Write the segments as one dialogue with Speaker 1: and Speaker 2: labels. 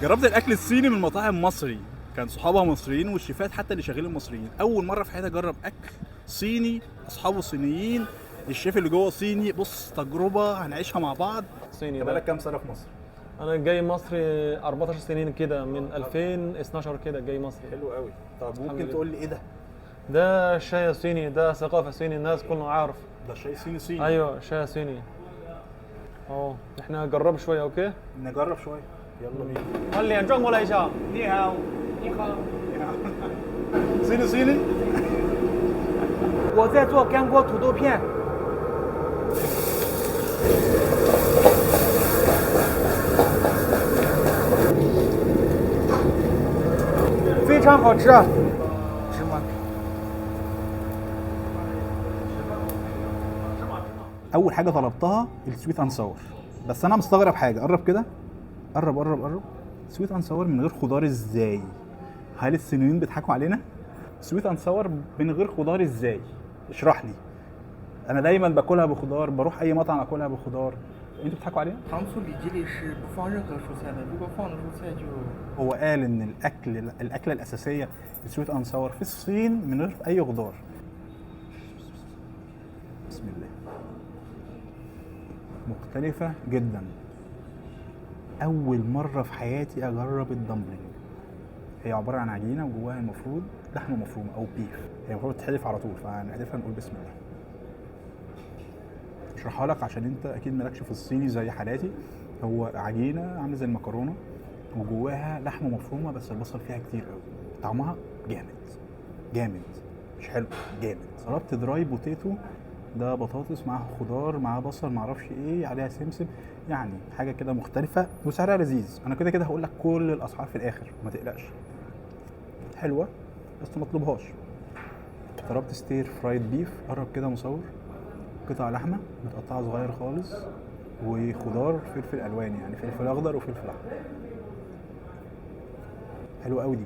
Speaker 1: جربت الاكل الصيني من مطاعم مصري، كان صحابها مصريين والشيفات حتى اللي شغالين مصريين. اول مره في حياتي اجرب اكل صيني، اصحابه صينيين، الشيف اللي جوه صيني. بص تجربه هنعيشها مع بعض.
Speaker 2: صيني
Speaker 1: انت
Speaker 2: ده.
Speaker 1: بقالك كام سنه في مصر؟
Speaker 2: انا جاي مصر 14 سنين كده، من 2012 كده جاي مصر.
Speaker 1: حلو قوي. طب
Speaker 2: الحمد
Speaker 1: ممكن
Speaker 2: لله.
Speaker 1: تقول لي ايه ده؟
Speaker 2: ده شاي صيني، ده ثقافة صيني، الناس كلها عارف.
Speaker 1: ده شاي صيني صيني.
Speaker 2: ايوه شاي صيني. احنا نجرب شوية. اوكي
Speaker 1: نجرب شويه. يلا بينا.
Speaker 2: 把脸转过来一下。你好。你好。
Speaker 1: صيني صيني.
Speaker 3: 我在做干锅土豆片。非常好吃，芝麻。
Speaker 1: اول حاجه طلبتها السويت اند ساور، بس انا مستغرب حاجه. قرب كده، قرب قرب قرب. سويت اند ساور من غير خضار ازاي؟ هل الصينيين بيضحكوا علينا؟ سويت اند ساور من غير خضار ازاي؟ اشرح لي. انا دايما باكلها بخضار، بروح اي مطعم اكلها بخضار. انتوا بتضحكوا علينا؟
Speaker 3: 糖醋里脊里是不放任何蔬菜的，如果放了蔬菜就
Speaker 1: هو قال ان الاكله الاساسيه السويت اند ساور في الصين من غير اي خضار. بسم الله. مختلفه جدا. اول مره في حياتي اجرب الدمبلينج. هي عباره عن عجينه وجواها المفروض لحمه مفرومه او بيف. هي المفروض تتحذف على طول، فهنحذفها نقول بسم الله. اشرحها لك عشان انت اكيد مالكش في الصيني زي حالاتي. هو عجينه عامله زي المكرونه وجواها لحمه مفرومه، بس البصل فيها كتير قوي. طعمها جامد جامد، مش حلو، جامد. طلبت دراي بوتيتو، ده بطاطس معاها خضار معاها بصل معرفش ايه عليها سمسم، يعني حاجه كده مختلفه وسعرها لذيذ. انا كده كده هقول لك كل الاسعار في الاخر ما تقلقش. حلوه بس ما تطلبهاش. طلبت ستير فرايد بيف. قرب كده مصور. قطع لحمه متقطعه صغير خالص وخضار فلفل الوان، يعني فلفل اخضر وفلفل احمر. حلوه قوي دي.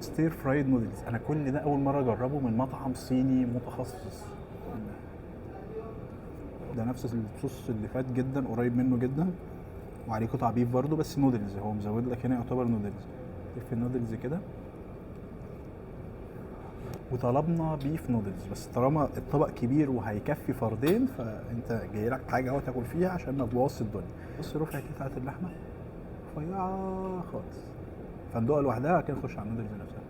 Speaker 1: ستير فرايد نودلز، انا كل ده اول مره اجربه من مطعم صيني متخصص. ده نفس الصوص اللي فات جدا، قريب منه جدا، وعليه قطع بيف برضو بس نودلز. هو مزود لك هنا يعتبر نودلز. في النودلز كده. وطلبنا بيف نودلز، بس طالما الطبق كبير وهيكفي فردين فانت جاي لك حاجه اهو تاكل فيها عشان ما تبوظش الدنيا. بص رفع قطعه اللحمه رفيعه خالص، فندقها لوحدها كده نخش على النودلز نفسها.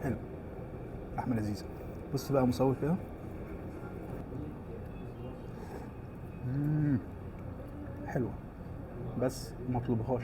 Speaker 1: حلو، لحمه لذيذه. بص بقى مصور كده. حلوه بس ما اطلبهاش.